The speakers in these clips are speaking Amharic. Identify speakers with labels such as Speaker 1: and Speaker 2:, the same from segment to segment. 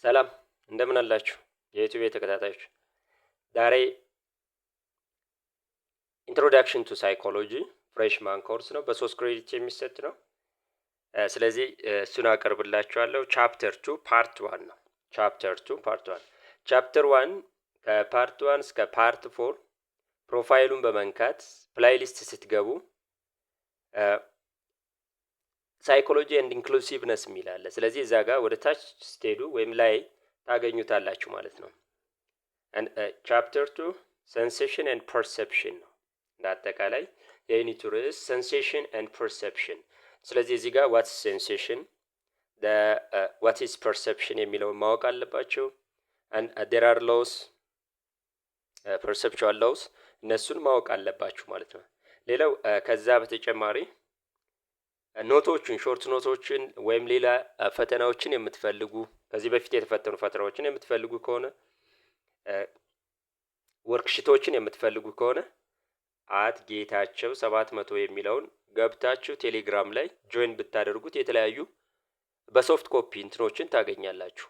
Speaker 1: ሰላም እንደምን አላችሁ የዩቲዩብ ተከታታዮች። ዛሬ ኢንትሮዳክሽን ቱ ሳይኮሎጂ ፍሬሽማን ኮርስ ነው፣ በሶስት ክሬዲት የሚሰጥ ነው። ስለዚህ እሱን አቀርብላችኋለሁ። ቻፕተር 2 ፓርት 1 ነው። ቻፕተር 2 ፓርት 1 ቻፕተር 1 ከፓርት 1 እስከ ፓርት 4 ፕሮፋይሉን በመንካት ፕሌይሊስት ስትገቡ ሳይኮሎጂ ኤንድ ኢንክሉሲቭነስ የሚል አለ። ስለዚህ እዛ ጋር ወደ ታች ስትሄዱ ወይም ላይ ታገኙታላችሁ ማለት ነው። ቻፕተር 2 ሴንሴሽን ኤንድ ፐርሰፕሽን ነው። እንዳጠቃላይ የዩኒቱ ርዕስ ሴንሴሽን ኤንድ ፐርሰፕሽን። ስለዚህ እዚህ ጋር ዋትስ ሴንሴሽን ዋት ኢዝ ፐርሰፕሽን የሚለውን ማወቅ አለባቸው። ዴር አር ሎስ ፐርሰፕቹዋል ሎስ፣ እነሱን ማወቅ አለባችሁ ማለት ነው። ሌላው ከዛ በተጨማሪ ኖቶችን ሾርት ኖቶችን ወይም ሌላ ፈተናዎችን የምትፈልጉ ከዚህ በፊት የተፈተኑ ፈተናዎችን የምትፈልጉ ከሆነ ወርክሽቶችን የምትፈልጉ ከሆነ ጌታቸው 700 የሚለውን ገብታችሁ ቴሌግራም ላይ ጆይን ብታደርጉት የተለያዩ በሶፍት ኮፒ እንትኖችን ታገኛላችሁ።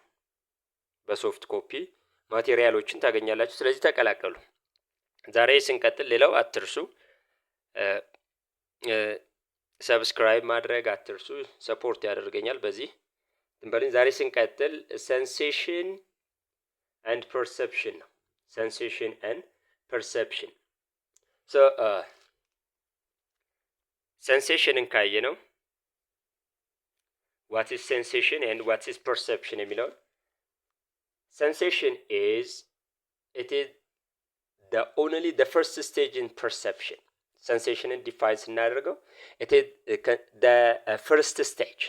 Speaker 1: በሶፍት ኮፒ ማቴሪያሎችን ታገኛላችሁ። ስለዚህ ተቀላቀሉ። ዛሬ ስንቀጥል ሌላው አትርሱ፣ ሰብስክራይብ ማድረግ አትርሱ። ሰፖርት ያደርገኛል በዚህ ድንበልን። ዛሬ ስንቀጥል ሴንሴሽን ኤንድ ፐርሰፕሽን ነው። ሴንሴሽን ኤንድ ፐርሰፕሽን። ሴንሴሽንን ካየ ነው ዋት ኢዝ ሴንሴሽን ኤንድ ዋት ኢዝ ፐርሰፕሽን የሚለውን ሴንሴሽን ኢዝ ኢት ኢዝ the only the first stage in perception. Sensationን ዲፋይን ስናደርገው it is the first stage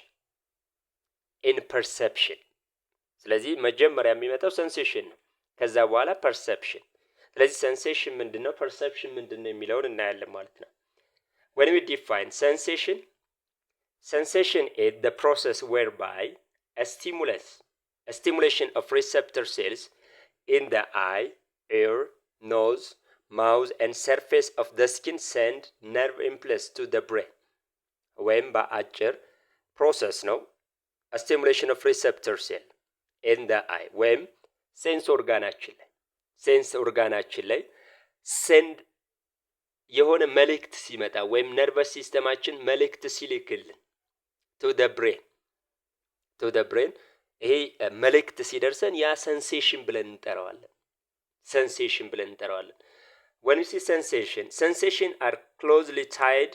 Speaker 1: in perception። ስለዚህ መጀመሪያ የሚመጣው ሴንሴሽን ነው፣ ከዛ በኋላ ፐርሰፕሽን። ስለዚህ ሴንሴሽን ምንድነው፣ ፐርሰፕሽን ምንድነው የሚለውን እናያለን ማለት ነው። when we define sensation is the process whereby a stimulation of receptor cells in the eye, ear, nose, mouth and surface of the skin send nerve impulse to the brain። ወይም በአጭር ፕሮሰስ ነው stimulation of receptor cell in the eye ወይም ሴንስ ኦርጋናችን ላይ ሴንድ የሆነ መልእክት ሲመጣ ወይም ነርቨስ ሲስተማችን መልእክት ሲልክልን to the brain ይሄ መልእክት ሲደርሰን ያ ሴንሴሽን ብለን እንጠራዋለን። when you see sensation are closely tied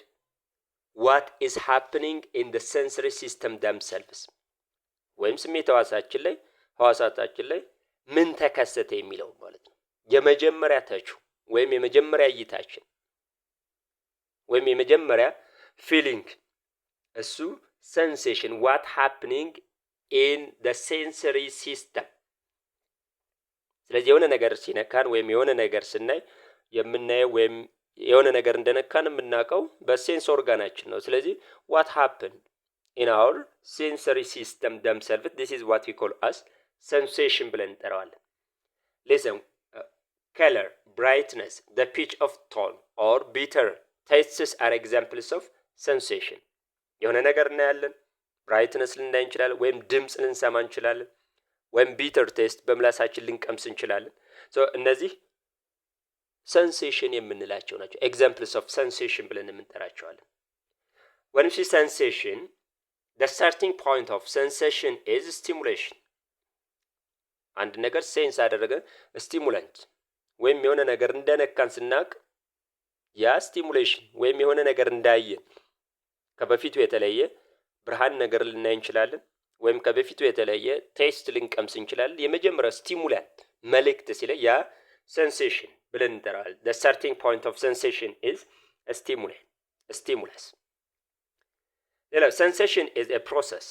Speaker 1: what is happening in the sensory system themselves ወይም ስሜት ህዋሳታችን ላይ ምን ተከሰተ የሚለው ማለት ነው። የመጀመሪያ ተቹ ወይም የመጀመሪያ እይታችን ወይም የመጀመሪያ ፊሊንግ እሱ sensation what happening in the sensory system። ስለዚህ የሆነ ነገር ሲነካን ወይም የሆነ ነገር ስናይ የምናየው ወይም የሆነ ነገር እንደነካን የምናውቀው በሴንስ ኦርጋናችን ነው። ስለዚህ what happened in our sensory system themselves this is what we call as sensation ብለን እንጠራዋለን። listen color, brightness, the pitch of tone or bitter tastes are examples of sensation። የሆነ ነገር እናያለን፣ ብራይትነስ ልናይ እንችላለን፣ ወይም ድምጽ ልንሰማ እንችላለን፣ ወይም ቢተር ቴስት በምላሳችን ልንቀምስ እንችላለን። እነዚህ ሰንሴሽን የምንላቸው ናቸው። ኤግዛምፕልስ ኦፍ ሰንሴሽን ብለን የምንጠራቸዋለን። when you see sensation the starting point of sensation is stimulation። አንድ ነገር ሴንስ አደረገ ስቲሙላንት ወይም የሆነ ነገር እንደነካን ስናቅ ያ ስቲሙሌሽን ወይም የሆነ ነገር እንዳየን ከበፊቱ የተለየ ብርሃን ነገር ልናይ እንችላለን፣ ወይም ከበፊቱ የተለየ ቴስት ልንቀምስ እንችላለን። የመጀመሪያው ስቲሙላንት መልእክት ሲለ ያ ሴንሴሽን ብለን እንጠራዋለን። the starting point of sensation is a stimulus። ሌላው sensation is a process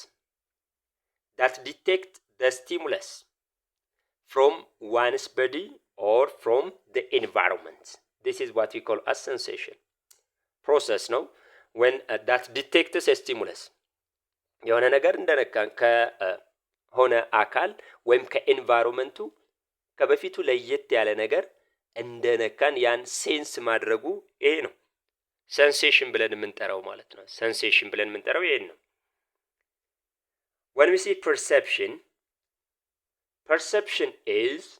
Speaker 1: that detects the stimulus from one's body or from the environment. this is what we call as sensation process ነው when that detects a stimulus የሆነ ነገር እንደነካን ከሆነ አካል ወይም ከኤንቫይሮንመንቱ ከበፊቱ ለየት ያለ ነገር እንደነካን ያን ሴንስ ማድረጉ ይሄ ነው ሴንሴሽን ብለን የምንጠራው ማለት ነው። ሴንሴሽን ብለን የምንጠራው ይሄን ነው። when we see perception perception is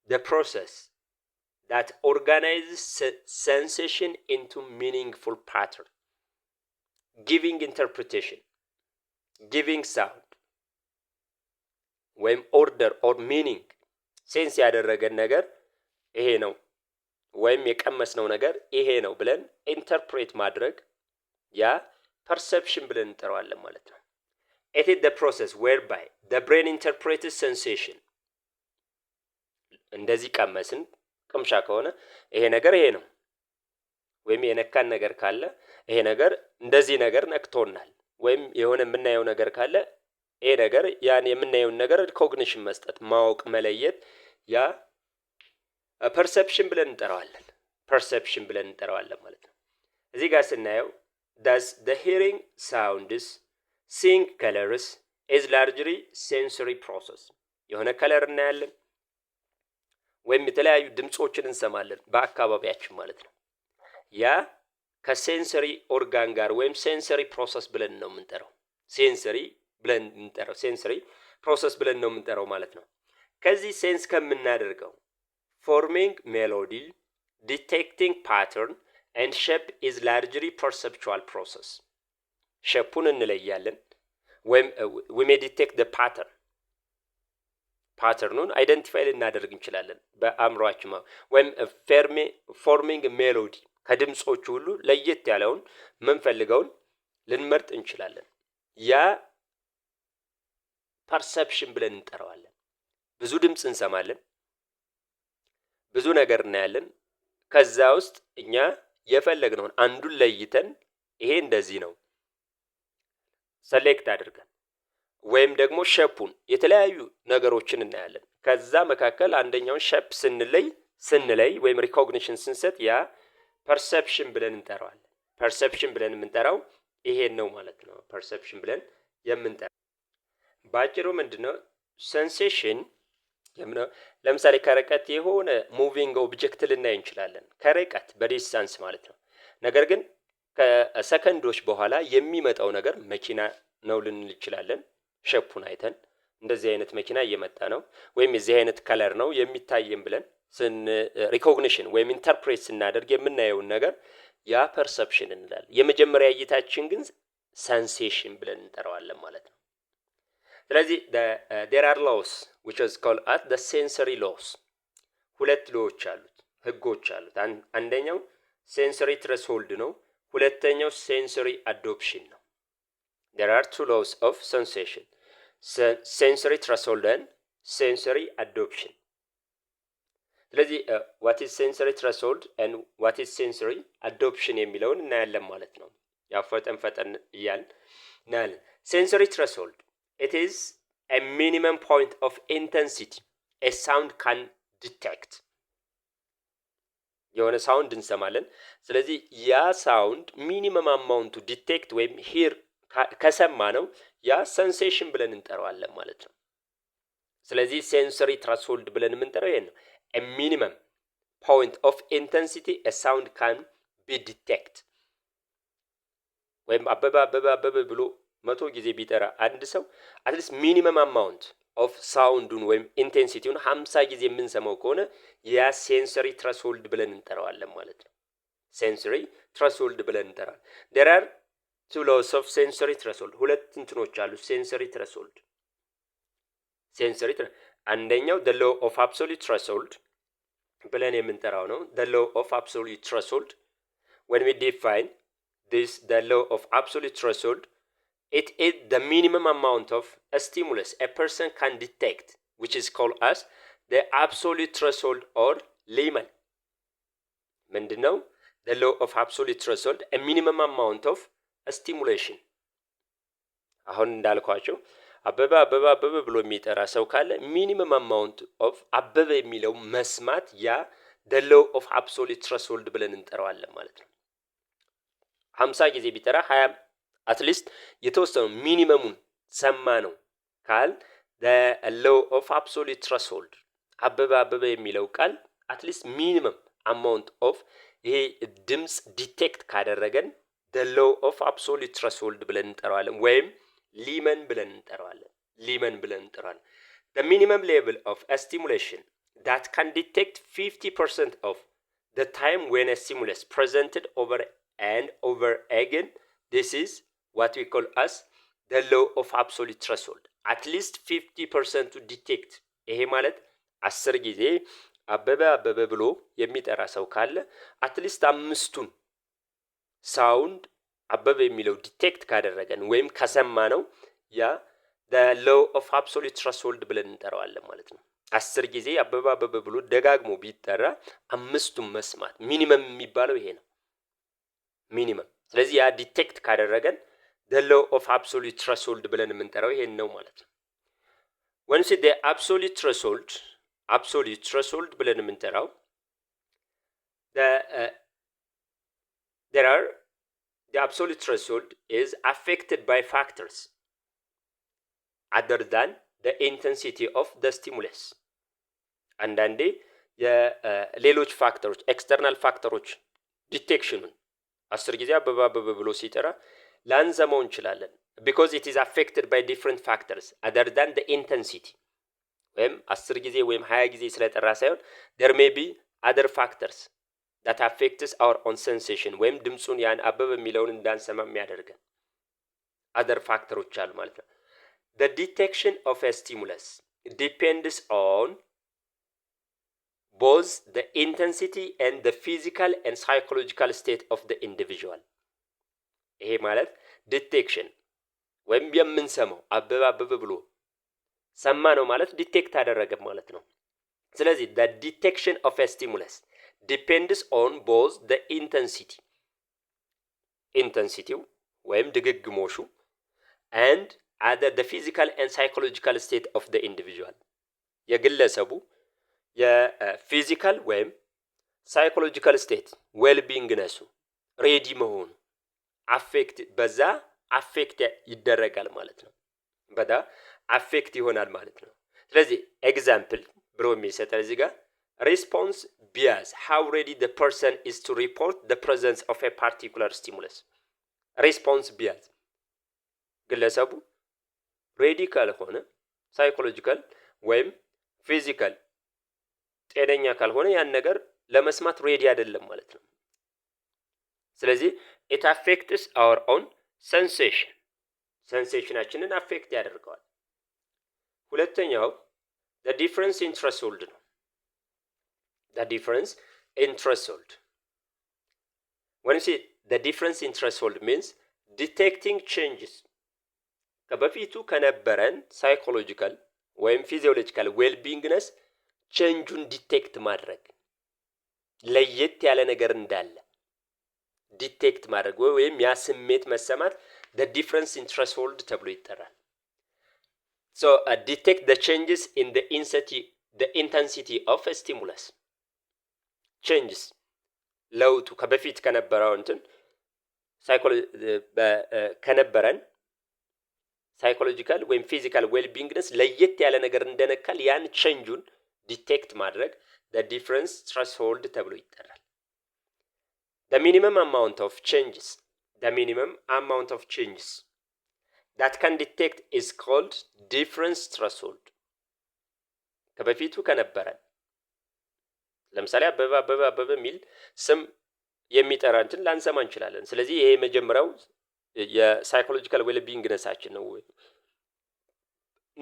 Speaker 1: the process that organizes sensation into meaningful pattern, giving interpretation, giving sound ወይም ኦርደር ኦር ሚኒንግ ሴንስ ያደረገን ነገር ይሄ ነው ወይም የቀመስነው ነገር ይሄ ነው ብለን ኢንተርፕሬት ማድረግ ያ perception ብለን እንጠራዋለን ማለት ነው። It is the process whereby the brain interprets sensation. እንደዚህ ቀመስን ቅምሻ ከሆነ ይሄ ነገር ይሄ ነው ወይም የነካን ነገር ካለ ይሄ ነገር እንደዚህ ነገር ነክቶናል ወይም የሆነ የምናየው ነገር ካለ ይሄ ነገር ያን የምናየው ነገር ሪኮግኒሽን መስጠት ማወቅ መለየት ያ perception ብለን እንጠራዋለን። perception ብለን እንጠራዋለን ማለት ነው። እዚህ ጋር ስናየው does the hearing sounds seeing colors is largely sensory process የሆነ ከለር እናያለን ወይም የተለያዩ ድምጾችን እንሰማለን በአካባቢያችን ማለት ነው። ያ ከሴንሰሪ ኦርጋን ጋር ወይም ሴንሰሪ ፕሮሰስ ብለን ነው የምንጠራው። ሴንሰሪ ብለን እንጠራው ሴንሰሪ ፕሮሰስ ብለን ነው የምንጠራው ማለት ነው። ከዚህ ሴንስ ከምናደርገው forming melody, detecting pattern and shape is largely perceptual process. ሼፑን እንለያለን ወይም we may detect the patternን አይደንቲፋይ ልናደርግ እንችላለን በአእምሮአችን ወይም forming melody ከድምጾቹ ሁሉ ለየት ያለውን ምንፈልገውን ልንመርጥ እንችላለን። ያ perception ብለን እንጠራዋለን። ብዙ ድምጽ እንሰማለን፣ ብዙ ነገር እናያለን። ከዛ ውስጥ እኛ የፈለግነውን አንዱን ለይተን ይሄ እንደዚህ ነው ሰሌክት አድርገን ወይም ደግሞ ሼፑን የተለያዩ ነገሮችን እናያለን። ከዛ መካከል አንደኛውን ሼፕ ስንለይ ወይም ሪኮግኒሽን ስንሰጥ ያ perception ብለን እንጠራዋለን። perception ብለን የምንጠራው ይሄን ነው ማለት ነው። perception ብለን የምንጠራው ባጭሩ ምንድነው? sensation ለምሳሌ ከርቀት የሆነ ሙቪንግ ኦብጀክት ልናይ እንችላለን። ከርቀት በዲስታንስ ማለት ነው። ነገር ግን ከሰከንዶች በኋላ የሚመጣው ነገር መኪና ነው ልንል እንችላለን። ሼፑን አይተን እንደዚህ አይነት መኪና እየመጣ ነው ወይም የዚህ አይነት ከለር ነው የሚታየን ብለን ሪኮግኒሽን ወይም ኢንተርፕሬት ስናደርግ የምናየውን ነገር ያ perception እንላለን። የመጀመሪያ እይታችን ግን sensation ብለን እንጠራዋለን ማለት ነው። ስለዚህ there are laws which is called as the sensory laws. ሁለት ሎዎች አሉት፣ ህጎች አሉት። አንደኛው sensory threshold ነው፣ ሁለተኛው sensory adoption ነው። There are two laws of sensation, sensory threshold and sensory adoption. ስለዚህ what is sensory threshold and what is sensory adoption የሚለውን እናያለን ማለት ነው። ያው ፈጠን እያልን እናያለን። sensory threshold, it is a minimum point of intensity a sound can detect. የሆነ ሳውንድ እንሰማለን። ስለዚህ ያ ሳውንድ ሚኒመም አማውንቱ ዲቴክት ወይም ሂር ከሰማ ነው ያ ሰንሴሽን ብለን እንጠራዋለን ማለት ነው። ስለዚህ ሴንሰሪ ትሬሽሆልድ ብለን የምንጠራው ይሄን ነው። a minimum point of intensity a sound can be detect ወይም አበበ ብሎ 100 ጊዜ ቢጠራ አንድ ሰው አትሊስት ሚኒመም አማውንት ኦፍ ሳውንዱን ወይም ኢንቴንሲቲውን 50 ጊዜ የምንሰማው ከሆነ ያ ሴንሰሪ ትሬሽሆልድ ብለን እንጠራዋለን ማለት ነው። ሴንሰሪ ትሬሽሆልድ ብለን እንጠራለን። there are two laws of sensory threshold. ሁለት እንትኖች አሉ ሴንሰሪ ትሬሽሆልድ። አንደኛው the law of absolute threshold ብለን የምንጠራው ነው። the law of absolute threshold, when we define this, the law of absolute threshold, it is the minimum amount of a stimulus a person can detect, which is called as the absolute threshold or Lyman. ምንድነው? the law of absolute threshold, a minimum amount of a stimulation. አሁን እንዳልኳቸው አበበ ብሎ የሚጠራ ሰው ካለ ሚኒመም አማውንት ኦፍ አበበ የሚለው መስማት ያ the law of absolute threshold ብለን እንጠራዋለን ማለት ነው። 50 ጊዜ ቢጠራ 20 አትሊስት የተወሰኑ ሚኒመሙን ሰማ ነው ካል the law of absolute threshold አበበ የሚለው ቃል አትሊስት ሚኒመም አማውንት ኦፍ ይሄ ድምጽ ዲቴክት ካደረገን the law of absolute threshold ብለን እንጠራዋለን ወይም ሊመን ብለን እንጠራዋለን። the minimum level of a stimulation that can detect 50% of the time when a stimulus presented over and over again. This is what we call as the law of absolute threshold. At least 50% to detect. ይሄ ማለት 10 ጊዜ አበበ ብሎ የሚጠራ ሰው ካለ አትሊስት አምስቱን ሳውንድ አበበ የሚለው ዲቴክት ካደረገን ወይም ከሰማ ነው ያ the law of absolute threshold ብለን እንጠራዋለን ማለት ነው። 10 ጊዜ አበበ ብሎ ደጋግሞ ቢጠራ አምስቱን መስማት ሚኒመም የሚባለው ይሄ ነው። ሚኒመም። ስለዚህ ያ ዲቴክት ካደረገን the law of absolute threshold ብለን የምንጠራው ይሄን ነው ማለት ነው። when see the absolute threshold ብለን የምንጠራው the absolute threshold is affected by factors other than the intensity of the stimulus. አንዳንዴ የሌሎች ፋክተሮች ኤክስተርናል ፋክተሮች ዲቴክሽኑን 10 ጊዜ አበበ ብሎ ሲጠራ ላንሰማው እንችላለን because it is affected by different factors other than the intensity. ወይም 10 ጊዜ ወይም 20 ጊዜ ስለጠራ ሳይሆን there may be other factors that affects our own sensation ወይም ድምጹን ያን አበበ የሚለውን እንዳንሰማ የሚያደርገን other factors አሉ ማለት ነው። The detection of a stimulus depends on both the intensity and the physical and psychological state of the individual. ይሄ ማለት ዲቴክሽን ወይም የምንሰማው አበበ ብሎ ሰማ ነው ማለት ዲቴክት አደረገ ማለት ነው። ስለዚህ the detection of a stimulus depends on both the intensity ወይም ድግግሞሹ and other the physical and psychological state of the individual. የግለሰቡ የፊዚካል ወይም ሳይኮሎጂካል ስቴት ዌልቢንግ ነሱ ሬዲ መሆኑ በዛ አፌክት ይደረጋል ማለት ነው። በዛ አፌክት ይሆናል ማለት ነው። ስለዚህ ኤግዛምፕል ብሎ የሚሰጠው እዚህ ጋር ሪስፖንስ ቢያዝ how ready the person is to report the presence of a particular stimulus. ሪስፖንስ ቢያዝ ግለሰቡ ሬዲ ካልሆነ ሳይኮሎጂካል ወይም ፊዚካል ጤነኛ ካልሆነ ያን ነገር ለመስማት ሬዲ አይደለም ማለት ነው። ስለዚህ it affects our own sensation ሴንሴሽናችንን አፌክት ያደርገዋል። ሁለተኛው the difference in threshold ነው። the difference in threshold when you see the difference in threshold means detecting changes ከበፊቱ ከነበረን ሳይኮሎጂካል ወይም ፊዚዮሎጂካል ዌልቢንግነስ ቼንጁን ዲቴክት ማድረግ ለየት ያለ ነገር እንዳለ ዲቴክት ማድረግ ወይም ያ ስሜት መሰማት the difference in threshold ተብሎ ይጠራል። so detect the changes in the intensity of a stimulus. changes ለውጡ ከበፊት ከነበረው እንትን ከነበረን ሳይኮሎጂካል ወይም ፊዚካል ዌልቢንግነስ ለየት ያለ ነገር እንደነካል ያን ቼንጁን ዲቴክት ማድረግ the difference threshold ተብሎ ይጠራል። the minimum amount of changes that can detect is called difference threshold. ከበፊቱ ከነበረን ለምሳሌ አበበ ሚል ስም የሚጠራ እንትን ላንሰማ እንችላለን። ስለዚህ ይሄ መጀመሪያው የሳይኮሎጂካል ዌልቢንግነሳችን ነው።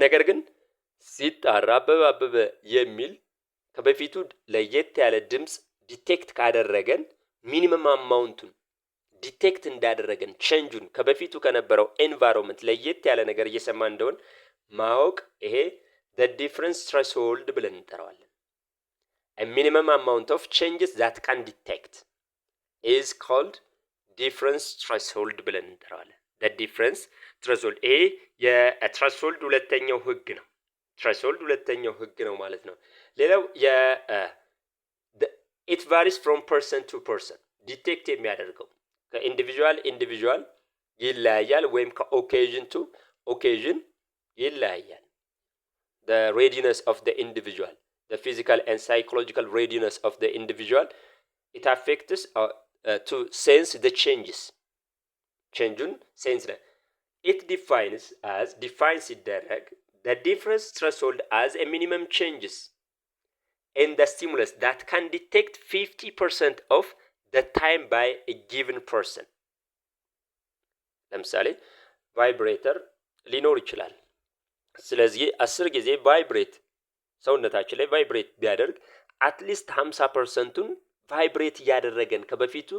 Speaker 1: ነገር ግን ሲጣራ አበበ የሚል ከበፊቱ ለየት ያለ ድምጽ ዲቴክት ካደረገን ሚኒመም አማውንቱን ዲቴክት እንዳደረገን ቼንጁን ከበፊቱ ከነበረው ኤንቫይሮንመንት ለየት ያለ ነገር እየሰማ እንደሆን ማወቅ ይሄ the difference threshold ብለን እንጠራዋለን። a minimum amount of changes that can detect is called difference threshold ብለን እንጠራዋለን። the difference threshold ይሄ የthreshold ሁለተኛው ህግ ነው። threshold ሁለተኛው ህግ ነው ማለት ነው። ሌላው it varies from person to person ዲቴክት የሚያደርገው ከኢንዲቪጁዋል ይለያያል ወይም ከኦኬዥን ቱ ኦኬዥን ይለያያል። the readiness of the individual the physical and psychological readiness of the individual it affects to sense the changes changeun sense it defines ሲደረግ the difference threshold as a minimum changes in the stimulus that can detect 50% of the time by a given person. ለምሳሌ ቫይብሬተር ሊኖር ይችላል። ስለዚህ 10 ጊዜ ቫይብሬት ሰውነታችን ላይ ቫይብሬት ቢያደርግ አትሊስት 50%ቱን ቫይብሬት እያደረገን ከበፊቱ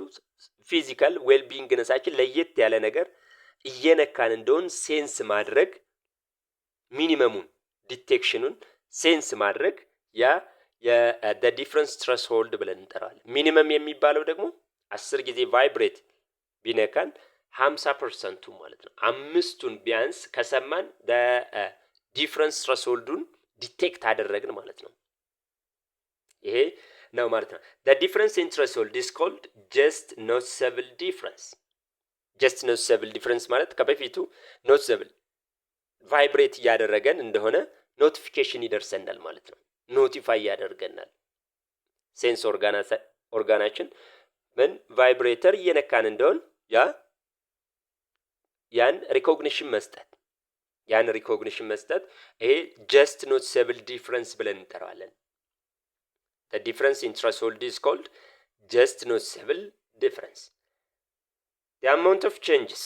Speaker 1: ፊዚካል ዌልቢንግ ነሳችን ለየት ያለ ነገር እየነካን እንደሆን ሴንስ ማድረግ ሚኒመሙን ዲቴክሽኑን ሴንስ ማድረግ ያ the difference threshold ብለን እንጠራዋለን። ሚኒመም የሚባለው ደግሞ 10 ጊዜ ቫይብሬት ቢነካን 50%ቱ ማለት ነው። አምስቱን ቢያንስ ከሰማን the difference thresholdን ዲቴክት አደረግን ማለት ነው። ይሄ ነው ማለት ነው። the difference in threshold is called just noticeable difference. just noticeable difference ማለት ከበፊቱ noticeable ቫይብሬት እያደረገን እንደሆነ ኖቲፊኬሽን ይደርሰናል ማለት ነው። ኖቲፋይ ያደርገናል። ሴንስ ኦርጋናችን ምን ቫይብሬተር እየነካን እንደሆን ያን ሪኮግኒሽን መስጠት ይሄ just noticeable difference ብለን እንጠራዋለን። the difference in threshold is called just noticeable difference. the amount of changes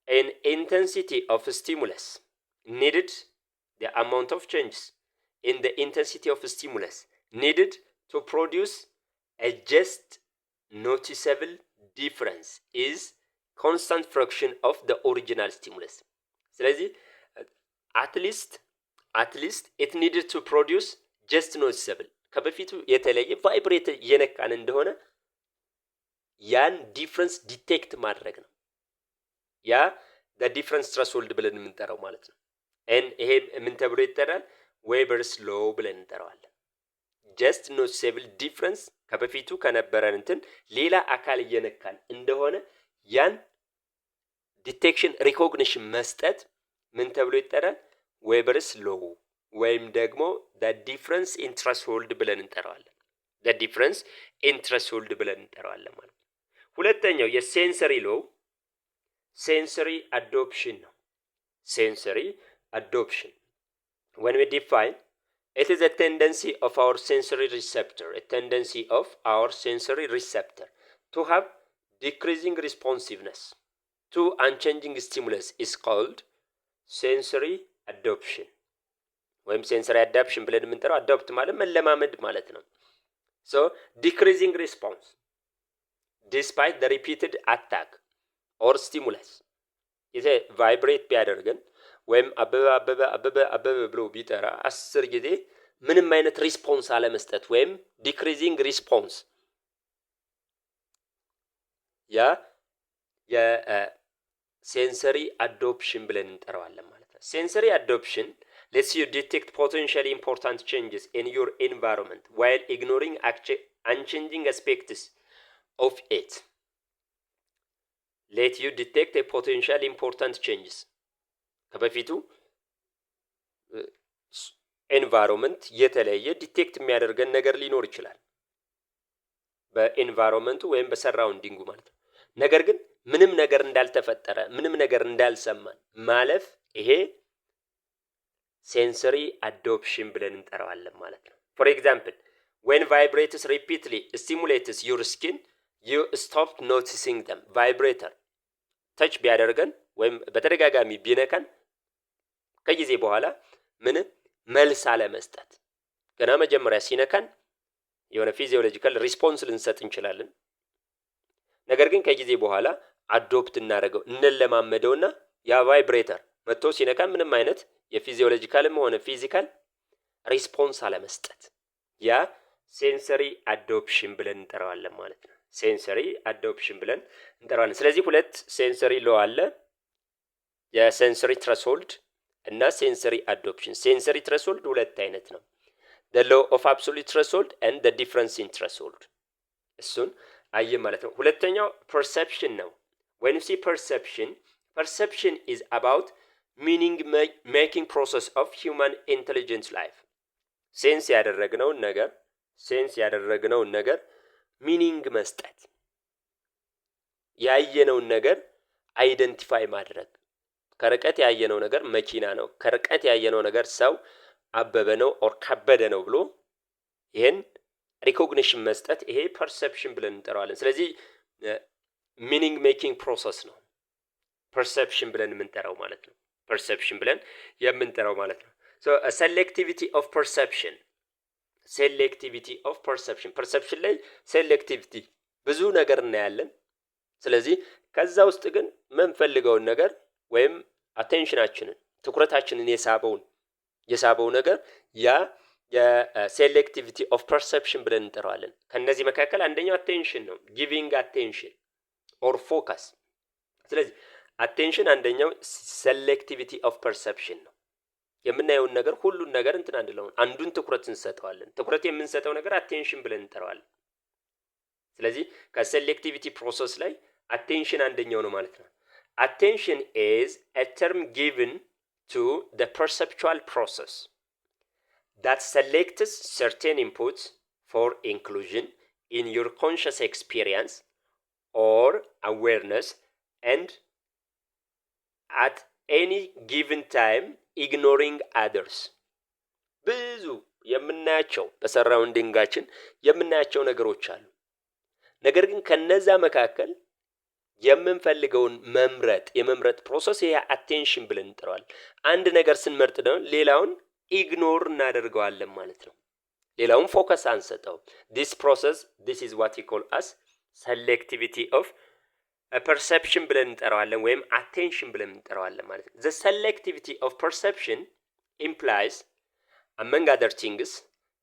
Speaker 1: in intensity of stimulus needed to produce a just noticeable difference is constant fraction of the original stimulus. ስለዚህ at least it needed to produce just noticeable ከበፊቱ የተለየ ቫይብሬት እየነካን እንደሆነ ያን ዲፍረንስ ዲቴክት ማድረግ ነው። ያ the difference threshold ብለን የምንጠራው ማለት ነው። ይሄ ምን ተብሎ ይጠራል? ዌበርስ ሎ ብለን እንጠራዋለን። just noticeable difference ከበፊቱ ከነበረን እንትን ሌላ አካል እየነካን እንደሆነ ያን ዲቴክሽን ሪኮግኒሽን መስጠት ምን ተብሎ ይጠራል? ዌበርስ ሎ ወይም ደግሞ the difference in threshold ብለን እንጠራዋለን። the difference in threshold ብለን እንጠራዋለን ማለት ነው። ሁለተኛው የሴንሰሪ ሎ sensory adoption ነው። sensory adoption when we define it is a tendency of our sensory receptor to have decreasing responsiveness to unchanging stimulus is called sensory adoption ወይም sensory adaptation ብለን የምንጠራው adopt ማለት መለማመድ ማለት ነው። so decreasing response despite the repeated attack or stimulus ይሄ ቫይብሬት ቢያደርገን ወይም አበበ ብሎ ቢጠራ 10 ጊዜ ምንም አይነት ሪስፖንስ አለመስጠት ወይም ዲክሪዚንግ ሪስፖንስ ያ የሴንሰሪ አዶፕሽን ብለን እንጠራዋለን ማለት ነው። ሴንሰሪ አዶፕሽን lets you detect potentially important changes in your environment while ignoring unchanging aspects of it. let you detect a potential important changes ከበፊቱ ኤንቫይሮንመንት የተለየ ዲቴክት የሚያደርገን ነገር ሊኖር ይችላል በኤንቫይሮንመንቱ ወይም በሰራውንዲንጉ ማለት ነው። ነገር ግን ምንም ነገር እንዳልተፈጠረ ምንም ነገር እንዳልሰማን ማለፍ ይሄ ሴንሰሪ አዶፕሽን ብለን እንጠራዋለን ማለት ነው። for example when vibrates repeatedly stimulates your skin you stop noticing them. vibrator ተች ቢያደርገን ወይም በተደጋጋሚ ቢነካን ከጊዜ በኋላ ምን መልስ አለመስጠት ገና መጀመሪያ ሲነካን የሆነ ፊዚዮሎጂካል ሪስፖንስ ልንሰጥ እንችላለን። ነገር ግን ከጊዜ በኋላ አዶፕት እናደርገው እንለማመደውና ያ ቫይብሬተር መጥቶ ሲነካን ምንም አይነት የፊዚዮሎጂካልም ሆነ ፊዚካል ሪስፖንስ አለመስጠት ያ ሴንሰሪ አዶፕሽን ብለን እንጠራዋለን ማለት ነው። ሴንሰሪ አዶፕሽን ብለን እንጠራዋለን። ስለዚህ ሁለት ሴንሰሪ ሎ አለ፣ የሴንሰሪ ትሬስሆልድ እና ሴንሰሪ አዶፕሽን። ሴንሰሪ ትሬስሆልድ ሁለት አይነት ነው። the law of absolute threshold and the difference in threshold እሱን አየ ማለት ነው። ሁለተኛው perception ነው። when you see perception is about meaning making process of human intelligent life. ሴንስ ያደረግነውን ነገር ሚኒንግ መስጠት፣ ያየነውን ነገር አይደንቲፋይ ማድረግ፣ ከርቀት ያየነው ነገር መኪና ነው፣ ከርቀት ያየነው ነገር ሰው አበበ ነው ኦር ከበደ ነው ብሎ ይሄን ሪኮግኒሽን መስጠት ይሄ ፐርሰፕሽን ብለን እንጠራዋለን። ስለዚህ ሚኒንግ ሜኪንግ ፕሮሰስ ነው ፐርሰፕሽን ብለን የምንጠራው ማለት ነው። ፐርሰፕሽን ብለን የምንጠራው ማለት ነው። ሶ ሴሌክቲቪቲ ኦፍ ፐርሰፕሽን ሴሌክቲቪቲ ኦፍ ፐርሰፕሽን ፐርሰፕሽን ላይ ሴሌክቲቪቲ ብዙ ነገር እናያለን። ስለዚህ ከዛ ውስጥ ግን የምንፈልገውን ነገር ወይም አቴንሽናችንን ትኩረታችንን የሳበው ነገር ያ የሴሌክቲቪቲ ኦፍ ፐርሰፕሽን ብለን እንጠራዋለን። ከነዚህ መካከል አንደኛው አቴንሽን ነው። ጊቪንግ አቴንሽን ኦር ፎከስ። ስለዚህ አቴንሽን አንደኛው ሴሌክቲቪቲ ኦፍ ፐርሰፕሽን ነው። የምናየውን ነገር ሁሉን ነገር እንትን አንድለውን አንዱን ትኩረት እንሰጠዋለን። ትኩረት የምንሰጠው ነገር አቴንሽን ብለን እንጠራዋለን። ስለዚህ ከሴሌክቲቪቲ ፕሮሰስ ላይ አቴንሽን አንደኛው ነው ማለት ነው። አቴንሽን is a term given to the perceptual process that selects certain inputs for inclusion in your conscious experience or awareness and at any given time ignoring others. ብዙ የምናያቸው በሰራውንዲንጋችን የምናያቸው ነገሮች አሉ። ነገር ግን ከነዛ መካከል የምንፈልገውን የመምረጥ ፕሮሰስ ይሄ አቴንሽን ብለን እንጠራዋለን። አንድ ነገር ስንመርጥ ደግሞ ሌላውን ኢግኖር እናደርገዋለን ማለት ነው። ሌላውን ፎከስ አንሰጠውም። this is what we call as selectivity of perception ብለን እንጠራዋለን ወይም attention ብለን እንጠራዋለን ማለት ነው። the selectivity of perception implies among other things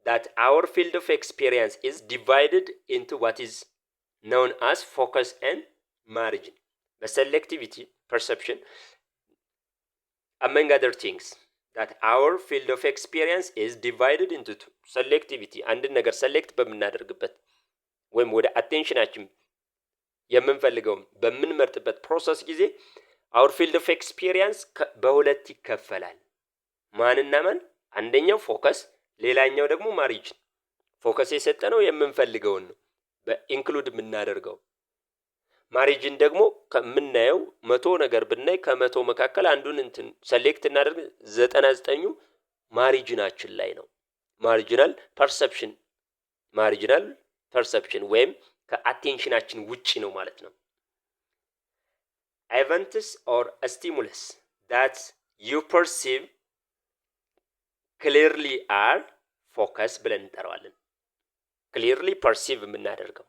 Speaker 1: that our field of experience is divided into what is known as focus and margin. The selectivity perception among other things that our field of experience is divided into two. selectivity አንድ ነገር select በምናደርግበት ወይም ወደ attentionአችን የምንፈልገው በምንመርጥበት ፕሮሰስ ጊዜ our field of experience በሁለት ይከፈላል። ማንና ማን? አንደኛው ፎከስ፣ ሌላኛው ደግሞ ማሪጅን። ፎከስ የሰጠነው የምንፈልገውን ነው በኢንክሉድ የምናደርገው። ማሪጅን ደግሞ ከምናየው 100 ነገር ብናይ ከ100 መካከል አንዱን እንትን ሴሌክት እናደርግ 99ኙ ማሪጅናችን ላይ ነው። ማሪጂናል ፐርሰፕሽን ወይም ከአቴንሽናችን ውጪ ነው ማለት ነው። events or stimulus that you perceive clearly are focus ብለን እንጠራዋለን። clearly perceive የምናደርገው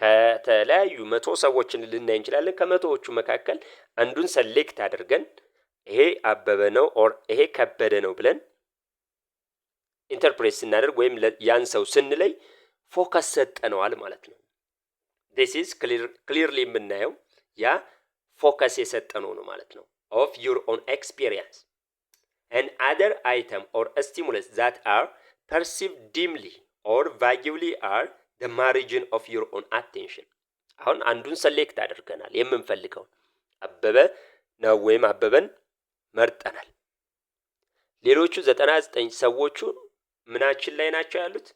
Speaker 1: ከተለያዩ 100 ሰዎችን ልናይ እንችላለን። ከ100ዎቹ መካከል አንዱን ሴሌክት አድርገን ይሄ አበበ ነው ኦር ይሄ ከበደ ነው ብለን ኢንተርፕሬት ስናደርግ ወይም ያን ሰው ስንለይ ፎከስ ሰጠነዋል ማለት ነው። this is clearly የምናየው ያ ፎከስ የሰጠነው ነው ማለት ነው of your own experience. and other item or stimulus that are perceived dimly or vaguely are the margin of your own attention. አሁን አንዱን ሴሌክት አድርገናል የምንፈልገው አበበ ነው ወይም አበበን መርጠናል። ሌሎቹ 99 ሰዎቹ ምናችን ላይ ናቸው ያሉት?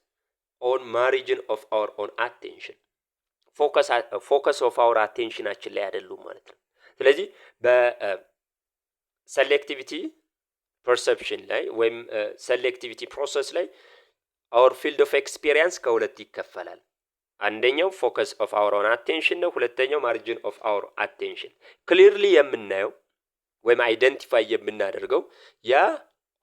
Speaker 1: on margin of our own attention. focus of our attentionአችን ላይ አይደሉም ማለት ነው። ስለዚህ በሴሌክቲቪቲ ፐርሰፕሽን ላይ ወይም ሴሌክቲቪቲ ፕሮሰስ ላይ our field of experience ከሁለት ይከፈላል። አንደኛው focus of our own attention ነው። ሁለተኛው margin of our attention። clearly የምናየው ወይም አይደንቲፋይ የምናደርገው ያ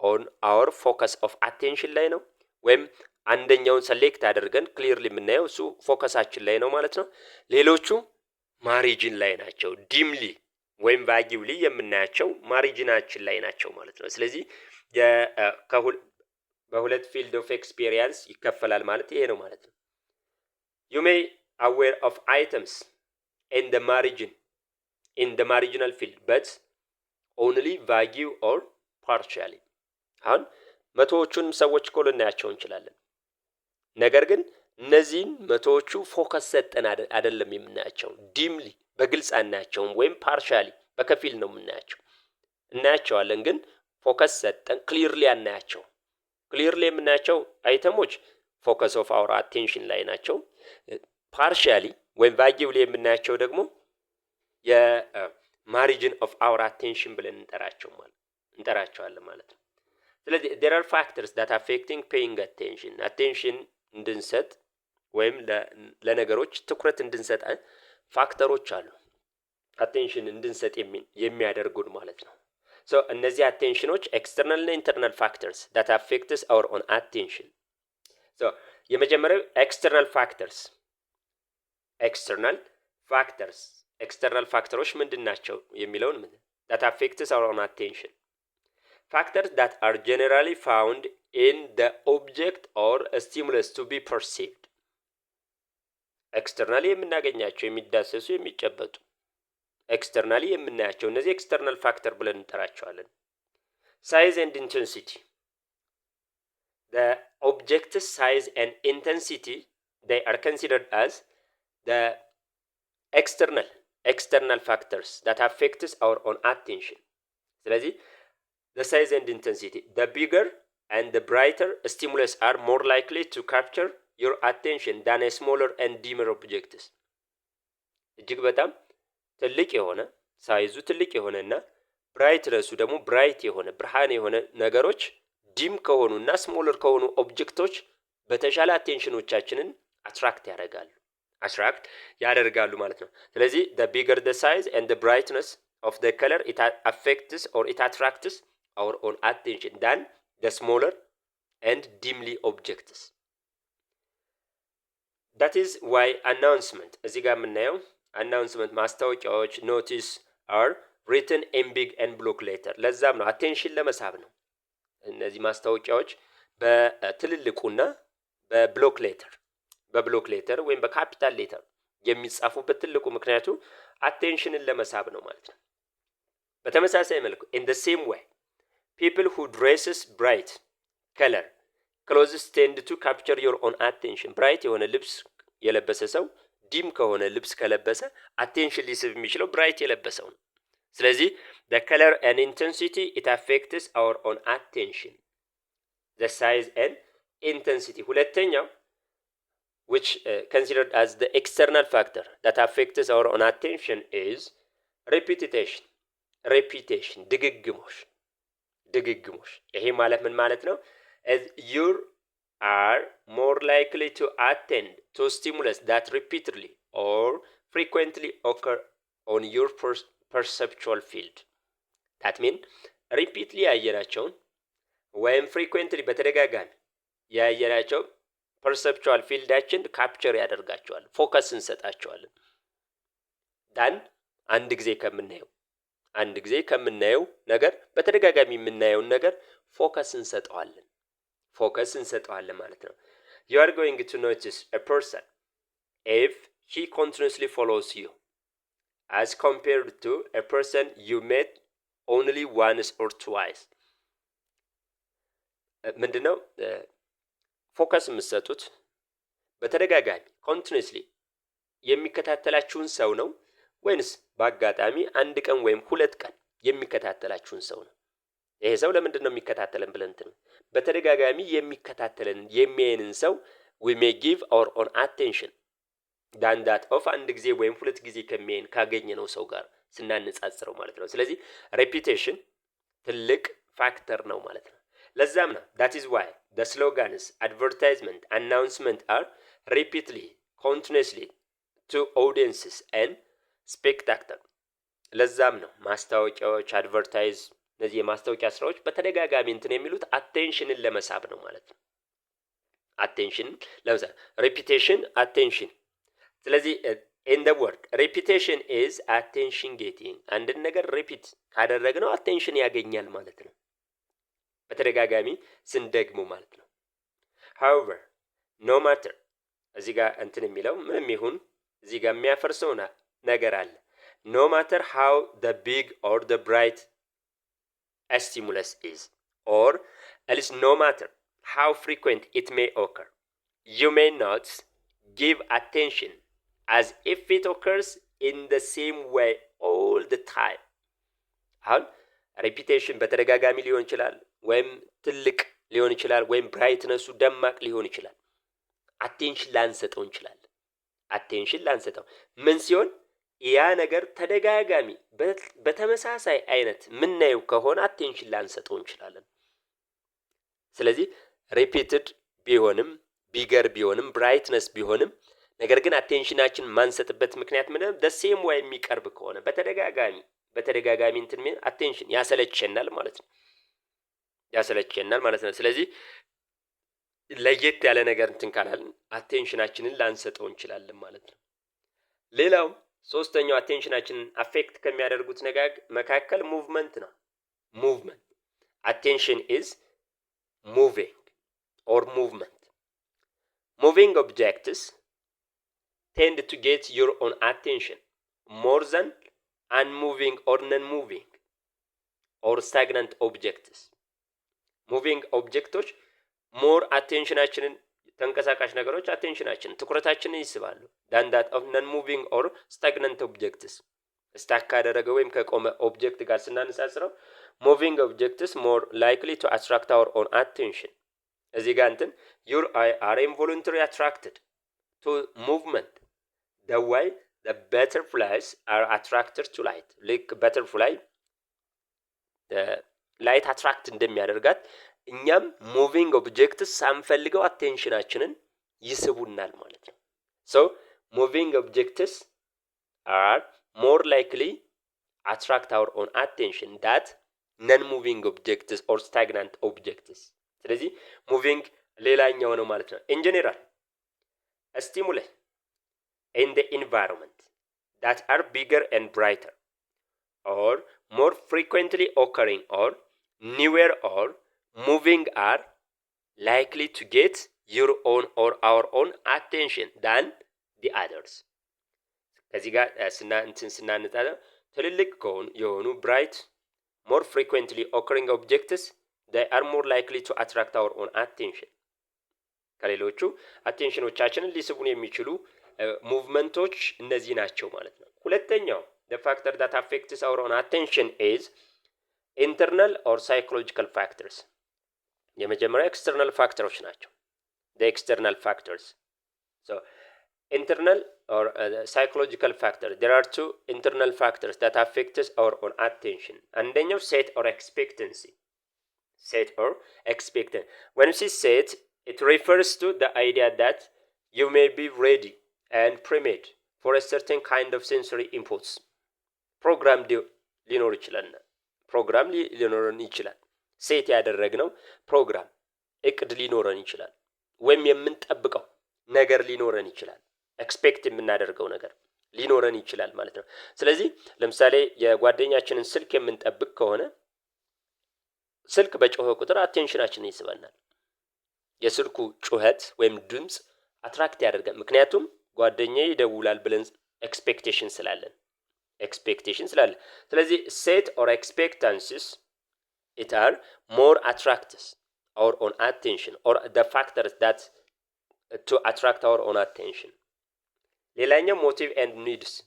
Speaker 1: on our focus of attention ላይ ነው። ወይም አንደኛውን ሴሌክት አድርገን clearly የምናየው እሱ ፎከሳችን ላይ ነው ማለት ነው። ሌሎቹ ማሪጂን ላይ ናቸው። ዲምሊ ወይም ቫጊውሊ የምናያቸው ማሪጂናችን ላይ ናቸው ማለት ነው። ስለዚህ በሁለት ፊልድ ኦፍ ኤክስፒሪየንስ ይከፈላል ማለት ይሄ ነው ማለት ነው። you may aware of items in the marginal field but only vague or partially. አሁን 100ዎቹን ሰዎች እኮ ልናያቸው እንችላለን። ነገር ግን እነዚህን 100ዎቹ ፎከስ ሰጠን አይደለም የምናያቸው። ዲምሊ በግልጽ አናያቸውም ወይም ፓርሻሊ በከፊል ነው የምናያቸው። እናያቸዋለን ግን ፎከስ ሰጠን ክሊርሊ አናያቸው። ክሊርሊ የምናያቸው አይተሞች ፎከስ ኦፍ አወር አቴንሽን ላይ ናቸው። ፓርሻሊ ወይም ቫጊውሊ የምናያቸው ደግሞ ማሪጅን ኦፍ አወር አቴንሽን ብለን እንጠራቸዋለን ማለት ነው። ስለዚህ there are factors that affecting paying attention attention እንድንሰጥ ወይም ለነገሮች ትኩረት እንድንሰጥ ፋክተሮች አሉ አቴንሽን እንድንሰጥ የሚያደርጉን ማለት ነው። ሶ እነዚህ አቴንሽኖች ኤክስተርናል እና ኢንተርናል ፋክተርስ that affects our own attention ሶ የመጀመሪያው ኤክስተርናል ፋክተሮች ምንድን ናቸው የሚለውን that affects our own attention factors that are generally found in the object or a stimulus to be perceived ኤክስተርናሊ የምናገኛቸው የሚዳሰሱ የሚጨበጡ ኤክስተርናሊ የምናያቸው እነዚህ ኤክስተርናል ፋክተር ብለን እንጠራቸዋለን። size and intensity the object's size and intensity they are considered as the external factors that affects our own attention ስለዚህ the size and intensity the bigger and the brighter stimulus are more likely to capture your attention than a smaller and dimmer objects እጅግ በጣም ትልቅ የሆነ ሳይዙ ትልቅ የሆነና ብራይትነሱ ደግሞ ብራይት የሆነ ብርሃን የሆነ ነገሮች ዲም ከሆኑና ስሞለር ከሆኑ ኦብጀክቶች በተሻለ አቴንሽኖቻችንን አትራክት ያደርጋሉ ማለት ነው። ስለዚህ the bigger the size and the brightness of the color it affects or it attracts our own attention than the smaller and dimly objects that is why announcement እዚህ ጋር የምናየው announcement ማስታወቂያዎች notice are written in big and block letter ለዛም ነው አቴንሽን ለመሳብ ነው እነዚህ ማስታወቂያዎች በትልልቁና በብሎክ ሌተር ወይም በካፒታል ሌተር የሚጻፉበት ትልቁ ምክንያቱ አቴንሽንን ለመሳብ ነው ማለት ነው። በተመሳሳይ መልኩ in the same way people who dresses bright color clothes tend to capture your own attention bright የሆነ ልብስ የለበሰ ሰው ዲም ከሆነ ልብስ ከለበሰ አቴንሽን ሊስብ የሚችለው ብራይት የለበሰው ነው። ስለዚህ the color and intensity it affects our own attention the size and intensity ሁለተኛው which considered as the external factor that affects our own attention is repetition ድግግሞሽ ይሄ ማለት ምን ማለት ነው? as you are more likely to attend to stimulus that repeatedly or frequently occur on your perceptual field that mean repeatedly ያየናቸውን ወይም frequently በተደጋጋሚ ያየናቸው perceptual ፊልዳችን ካፕቸር ያደርጋቸዋል ፎከስ እንሰጣቸዋለን ዳን አንድ ጊዜ ከምናየው ነገር በተደጋጋሚ የምናየውን ነገር ፎከስ እንሰጠዋለን ማለት ነው። you are going to notice a person if he continuously follows you as compared to a person you met only once or twice ምንድነው ፎከስ የምትሰጡት በተደጋጋሚ continuously የሚከታተላችሁን ሰው ነው ወይንስ በአጋጣሚ አንድ ቀን ወይም ሁለት ቀን የሚከታተላችሁን ሰው ነው? ይሄ ሰው ለምንድን ነው የሚከታተለን ብለን በተደጋጋሚ የሚከታተለን የሚያየንን ሰው we may give our own attention than that of አንድ ጊዜ ወይም ሁለት ጊዜ ከሚያየን ካገኘነው ሰው ጋር ስናነጻጽረው ማለት ነው። ስለዚህ repetition ትልቅ ፋክተር ነው ማለት ነው። ለዛም ነው that is why the slogans advertisement announcement are repeatedly continuously to audiences and spectator ለዛም ነው ማስታወቂያዎች አድቨርታይዝ እነዚህ የማስታወቂያ ስራዎች በተደጋጋሚ የሚሉት አቴንሽንን ለመሳብ ነው ማለት ነው። አቴንሽን ለምሳሌ repetition attention ስለዚህ in the word repetition is attention getting አንድን ነገር ሪፒት ካደረግነው አቴንሽን ያገኛል ማለት ነው በተደጋጋሚ ስንደግሞ ማለት ነው። however no matter እዚህ ጋር የሚለው ምንም ይሁን እዚህ ጋር የሚያፈርሰው ነገር አለ no matter how the big or the bright a stimulus is or else no matter how frequent it may occur you may not give attention as if it occurs in the same way all the time አሁን repetition በተደጋጋሚ ሊሆን ይችላል ወይም ትልቅ ሊሆን ይችላል ወይም ብራይትነሱ ደማቅ ሊሆን ይችላል አቴንሽን ላንሰጠው ምን ሲሆን ያ ነገር ተደጋጋሚ በተመሳሳይ አይነት ምናየው ከሆነ አቴንሽን ላንሰጠው እንችላለን። ስለዚህ ሪፒትድ ቢሆንም ቢገር ቢሆንም ብራይትነስ ቢሆንም ነገር ግን አቴንሽናችን ማንሰጥበት ምክንያት ምንም ደሴም ወይ የሚቀርብ ከሆነ በተደጋጋሚ እንትን አቴንሽን ያሰለቸናል ማለት ነው። ስለዚህ ለየት ያለ ነገር እንትን ካላልን አቴንሽናችንን ላንሰጠው እንችላለን ማለት ነው። ሌላው ሶስተኛው አቴንሽናችንን አፌክት ከሚያደርጉት ነገር መካከል ሙቭመንት ነው። ሙቭመንት attention is moving or movement. Moving objects tend to get your own attention more than unmoving or non-moving or stagnant objects. Moving objects more attentionaችንን ተንቀሳቃሽ ነገሮች አቴንሽናችንን ትኩረታችንን ይስባሉ than that of non-moving or stagnant objects. ስታክ ካደረገ ወይም ከቆመ ኦብጀክት ጋር ስናነጻጽረው moving objects more likely to attract our own attention. እዚህ ጋር እንትን your eye are involuntarily attracted to movement the way the butterflies are attracted to light. ልክ butterfly ላይት አትራክት እንደሚያደርጋት እኛም moving objects ሳንፈልገው አቴንሽናችንን ይስቡናል ማለት ነው። so moving objects are more likely attract our own attention that non-moving objects or stagnant objects. ስለዚህ moving ሌላኛው ነው ማለት ነው። in general a stimuli in the environment that are bigger and brighter or more frequently occurring or newer or moving are likely to get your own or our own attention than the others. ከዚህ ጋር ስናነጻጽር ትልልቅ የሆኑ bright more frequently occurring objects they are more likely to attract our own attention. ከሌሎቹ አቴንሽኖቻችንን ሊስቡን የሚችሉ ሙቭመንቶች እነዚህ ናቸው ማለት ነው። ሁለተኛው the factor that affects our own attention is internal or psychological factors. የመጀመሪያው external factors ናቸው. the external factors. so internal or psychological factor there are two internal factors that affect our own attention. አንደኛው set or expectancy. when we say set it refers to the idea that you may be ready and prepared for a certain kind of sensory inputs. program ሊኖረን ይችላል ሴት ያደረግነው ፕሮግራም እቅድ ሊኖረን ይችላል ወይም የምንጠብቀው ነገር ሊኖረን ይችላል ኤክስፔክት የምናደርገው ነገር ሊኖረን ይችላል ማለት ነው። ስለዚህ ለምሳሌ የጓደኛችንን ስልክ የምንጠብቅ ከሆነ ስልክ በጮኸ ቁጥር አቴንሽናችንን ይስበናል። የስልኩ ጩኸት ወይም ድምጽ አትራክት ያደርጋል። ምክንያቱም ጓደኛዬ ይደውላል ብለን ኤክስፔክቴሽን ስላለን ስለዚህ set or expectancies it are more attracts our own attention or the factors that to attract our own attention. ሌላኛው motive and needs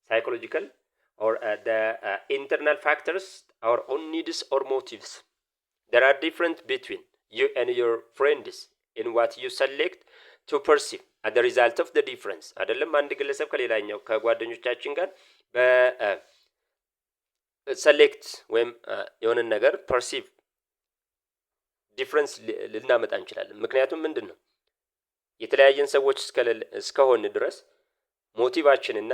Speaker 1: psychological or the internal factors our own needs or motives. There are different between you and your friends in what you select to perceive as the result of the difference. አይደለም አንድ ግለሰብ ከሌላኛው ከጓደኞቻችን ጋር በሰሌክት ወይም የሆነ ነገር perceive ዲፍረንስ ልናመጣ እንችላለን። ምክንያቱም ምንድነው የተለያየን ሰዎች እስከሆነ ድረስ ሞቲቫችንና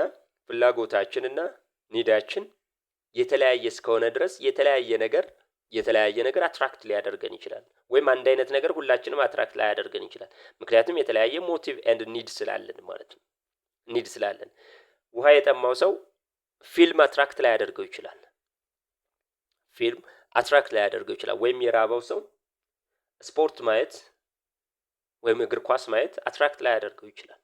Speaker 1: ፍላጎታችንና ኒዳችን የተለያየ እስከሆነ ድረስ የተለያየ ነገር አትራክት ሊያደርገን ይችላል ወይም አንድ አይነት ነገር ሁላችንም አትራክት ሊያደርገን ይችላል። ምክንያቱም የተለያየ ሞቲቭ ኤንድ ኒድ ስላለን ማለት ነው። ኒድ ስላለን ውሃ የጠማው ሰው ፊልም አትራክት ሊያደርገው ይችላል። ወይም የራበው ሰው ስፖርት ማየት ወይም እግር ኳስ ማየት አትራክት ሊያደርገው ይችላል።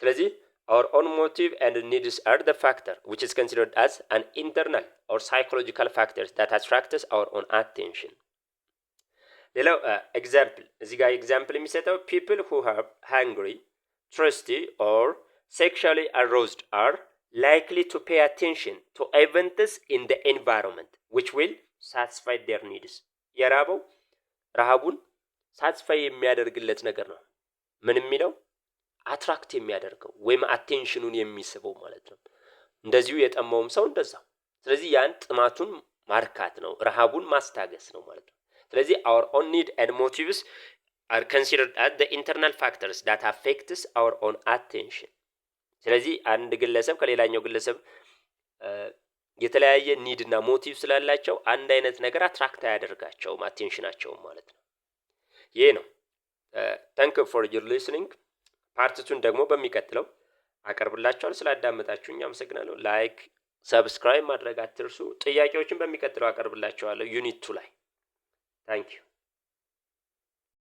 Speaker 1: ስለዚህ our own motive and needs are the factor which is considered as an internal or psychological factors that attracts our own attention. ሌላው example እዚህ ጋር example የሚሰጠው people who are hungry, thirsty or sexually aroused are likely to pay attention to events in the environment which will satisfy their needs. የራበው ረሃቡን ሳትስፋይ የሚያደርግለት ነገር ነው። ምን የሚለው አትራክት የሚያደርገው ወይም አቴንሽኑን የሚስበው ማለት ነው። እንደዚሁ የጠማውም ሰው እንደዛው። ስለዚህ ያን ጥማቱን ማርካት ነው፣ ረሃቡን ማስታገስ ነው ማለት ነው። ስለዚህ our own need and motives are considered as the internal factors that affects our own attention። ስለዚህ አንድ ግለሰብ ከሌላኛው ግለሰብ የተለያየ ኒድ እና ሞቲቭ ስላላቸው አንድ አይነት ነገር አትራክት አያደርጋቸውም አቴንሽናቸውም ማለት ነው። ይሄ ነው። ታንክ ዩ ፎር ዩር ሊስኒንግ። ፓርት 2 ደግሞ በሚቀጥለው አቀርብላችኋለሁ። ስላዳመጣችሁኝ አመሰግናለሁ። ላይክ ሰብስክራይብ ማድረግ አትርሱ። ጥያቄዎችን በሚቀጥለው አቀርብላችኋለሁ ዩኒት 2 ላይ። ታንክ ዩ